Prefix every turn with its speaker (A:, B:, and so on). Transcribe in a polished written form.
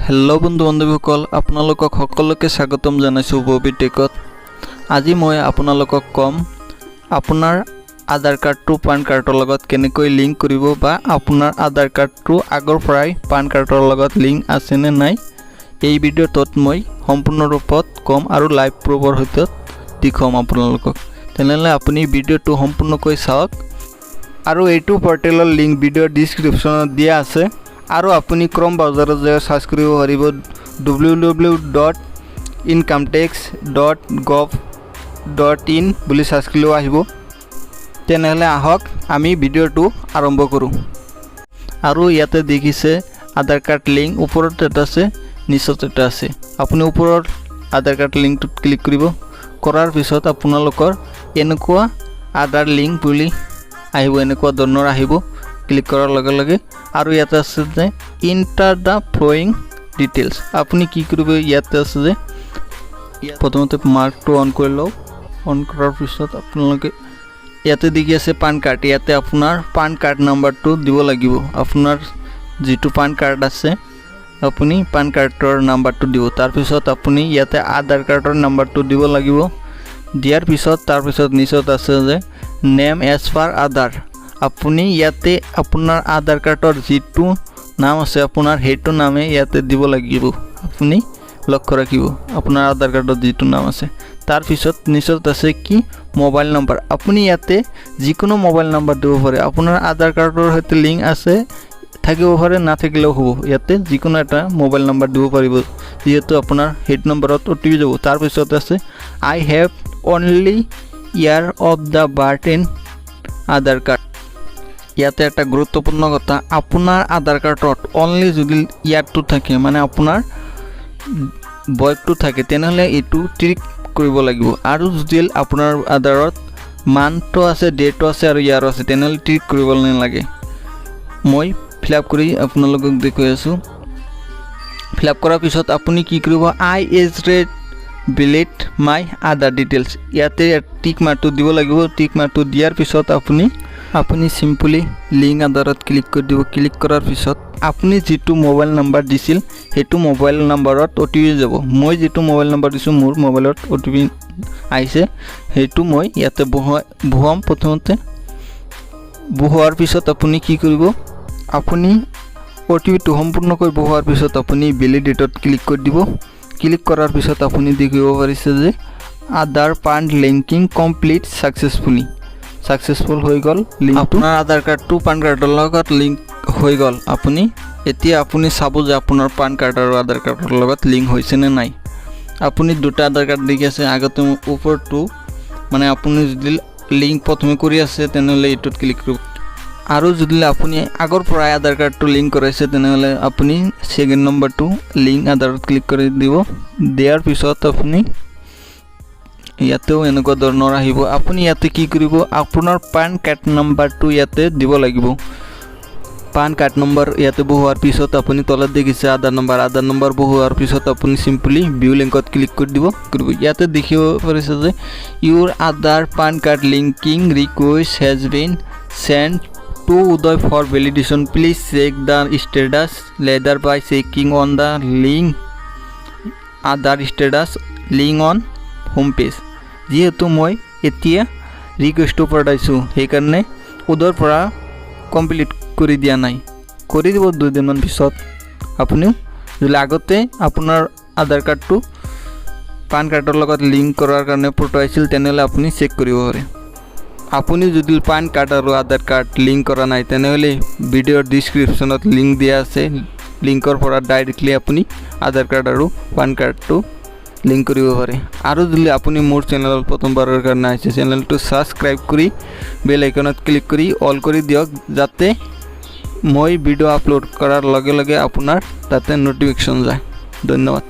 A: Hello बंधु बान्धवीসকল আপোনালোকক সকলোকে স্বাগতম জানাইছো BBTত। আজি মই আপোনালোকক কম আপোনাৰ আধাৰ কাৰ্ডটো পান কাৰ্ডৰ লগত কেনেকৈ লিংক কৰিব বা আপোনাৰ আধাৰ কাৰ্ডটো আগৰ পৰাই পান কাৰ্ডৰ লগত লিংক আছে নে নাই এই ভিডিঅ'টোত মই সম্পূৰ্ণ ৰূপত কম আৰু লাইভ প্ৰুফৰ সৈতে দেখাম আপোনালোকক। তেনেহলে আপুনি ভিডিঅ'টো সম্পূৰ্ণকৈ চাওক আৰু এইটো পৰ্টেলৰ লিংক ভিডিঅ'ৰ ডেসক্ৰিপচনত দিয়া আছে। আৰু আপুনি ক্ৰম ব্ৰাউজাৰত যে সাৰ্চ কৰিব পাৰিব www.incometax.gov.in বুলি সাৰ্চ কৰিলে আহিব। তেনেহলে আহক আমি ভিডিঅ'টো আৰম্ভ কৰোঁ। আৰু ইয়াতে দেখিছে আধাৰ কাৰ্ড লিংক ওপৰত এটা আছে নিচত এটা আছে। আপুনি ওপৰৰ আধাৰ কাৰ্ড লিংকটোত ক্লিক কৰিব। কৰাৰ পিছত আপোনালোকৰ এনেকুৱা আধাৰ লিংক বুলি আহিব, এনেকুৱা ধৰণৰ আহিব। ক্লিক কৰাৰ লগে লগে আৰু ইয়াতে আছে যে ইন্টাৰ দা ফ্লোয়িং ডিটেইলছ। আপুনি কি কৰিব, ইয়াতে আছে যে প্ৰথমতে মাৰ্কটো অন কৰি লওক। অন কৰাৰ পিছত আপোনালোকে ইয়াতে দেখি আছে পান কাৰ্ড। ইয়াতে আপোনাৰ পান কাৰ্ড নাম্বাৰটো দিব লাগিব। আপোনাৰ যিটো পান কাৰ্ড আছে আপুনি পান কাৰ্ডৰ নাম্বাৰটো দিব। তাৰপিছত আপুনি ইয়াতে আধাৰ কাৰ্ডৰ নাম্বাৰটো দিব লাগিব। দিয়াৰ পিছত তাৰপিছত নিচত আছে যে নেম এজ পাৰ আধাৰ। আপুনি ইয়াতে আপোনাৰ আধাৰ কাৰ্ডৰ যিটো নাম আছে আপোনাৰ সেইটো নামে ইয়াতে দিব লাগিব। আপুনি লক্ষ্য ৰাখিব আপোনাৰ আধাৰ কাৰ্ডৰ যিটো নাম আছে। তাৰপিছত নিচত আছে কি মোবাইল নম্বৰ। আপুনি ইয়াতে যিকোনো মোবাইল নম্বৰ দিব পাৰে। আপোনাৰ আধাৰ কাৰ্ডৰ সৈতে লিংক আছে থাকিব পাৰে, নাথাকিলেও হ'ব। ইয়াতে যিকোনো এটা মোবাইল নম্বৰ দিব পাৰিব, যিহেতু আপোনাৰ সেইটো নম্বৰত OTP যাব। তাৰপিছত আছে I have only year of the birth in Aadhaar card. ইয়াতে একটা গুৰুত্বপূৰ্ণ কথা, আপোনাৰ আধাৰ কাৰ্ডত অনলি যদি ইয়াৰটো থাকে মানে আপোনাৰ বয়সটো থাকে তেনেহলে এইটো টিক কৰিব লাগিব। আৰু যদি আপোনাৰ আধাৰত মান্থটো আছে, ডেটটো আছে আৰু ইয়াৰো আছে তেনেহলে টিক কৰিব নালাগে। মই ফিলআপ কৰি আপোনালোকক দেখুৱাই আছো। ফিলআপ কৰাৰ পিছত আপুনি কি কৰিব, আই এজ ৰেড বিলেট মাই আধাৰ ডিটেইলছ। ইয়াতে টিক মাৰ্কটো দিব লাগিব। টিক মাৰ্কটো দিয়াৰ পিছত আপুনি সিম্পলি লিংক আধাৰত ক্লিক কৰি দিব। ক্লিক কৰাৰ পিছত আপুনি যিটো মোবাইল নাম্বাৰ দিছিল সেইটো মোবাইল নাম্বাৰত OTP যাব। মই যিটো মোবাইল নাম্বাৰ দিছোঁ মোৰ মোবাইলত OTP আহিছে, সেইটো মই ইয়াতে বহুৱাম। প্ৰথমতে বহুৱাৰ পিছত আপুনি কি কৰিব, আপুনি OTPটো সম্পূৰ্ণকৈ বহুৱাৰ পিছত আপুনি ভেলিডেটত ক্লিক কৰি দিব। ক্লিক কৰাৰ পিছত আপুনি দেখিব পাৰিছে যে আধাৰ-পান লিংকিং কমপ্লিট সাকসেসফুল হৈ গ'ল। আপোনাৰ আধাৰ কাৰ্ডটো পান কাৰ্ডৰ লগত লিংক হৈ গ'ল। এতিয়া আপুনি চাব যে আপোনাৰ পান কাৰ্ড আৰু আধাৰ কাৰ্ডৰ লগত লিংক হৈছে নে নাই। আপুনি দুটা আধাৰ কাৰ্ড দেখি আছে, আগতে ওপৰটো মানে আপুনি যদি লিংক প্ৰথমে কৰি আছে তেনেহ'লে এইটোত ক্লিক কৰিব। আৰু যদি আপুনি আগৰ পৰাই আধাৰ কাৰ্ডটো লিংক কৰাইছে তেনেহ'লে আপুনি সেকেন্ড নম্বৰটো লিংক আধাৰত ক্লিক কৰি দিব। দিয়াৰ পিছত আপুনি ইয়াতেও এনেকুৱা ধৰণৰ আহিব। আপুনি ইয়াতে কি কৰিব, আপোনাৰ পান কাৰ্ড নাম্বাৰটো ইয়াতে দিব লাগিব। পান কাৰ্ড নম্বৰ ইয়াতে বহুৱাৰ পিছত আপুনি তলত দেখিছে আধাৰ নম্বৰ বহুৱাৰ পিছত আপুনি সিম্পলি ভিউ লিংকত ক্লিক কৰি দিব। ইয়াতে দেখিব পাৰিছে যে your Aadhaar PAN card linking request has been send to Uday for validation. Please check the status later by checking on the link Aadhaar status link on home page. যিহেতু মই এতিয়া ৰিকুৱেষ্টটো পঠাইছোঁ সেইকাৰণে উদয়ৰ পৰা কমপ্লিট কৰি দিয়া নাই, কৰি দিব 2 দিনমান পিছত। আপুনিও যদি আগতে আপোনাৰ আধাৰ কাৰ্ডটো পান কাৰ্ডৰ লগত লিংক কৰাৰ কাৰণে পঠাইছিল তেনেহ'লে আপুনি চেক কৰিব পাৰে। আপুনি যদি পান কাৰ্ড আৰু আধাৰ কাৰ্ড লিংক কৰা নাই তেনেহ'লে ভিডিঅ'ৰ ডেসক্ৰিপচনত লিংক দিয়া আছে। লিংকৰ পৰা ডাইৰেক্টলি আপুনি আধাৰ কাৰ্ড আৰু পান কাৰ্ডটো লিংক কৰিব পাৰে। আৰু যদি আপুনি মোৰ চেনেলত প্ৰথমবাৰৰ কাৰণে আহিছে চেনেলটো সাবস্ক্ৰাইব কৰি বেল আইকনত ক্লিক কৰি অল কৰি দিয়ক, যাতে মই ভিডিঅ' আপলোড কৰাৰ লগে লগে আপোনাৰ তাতে নটিফিকেশ্যন যায়। ধন্যবাদ।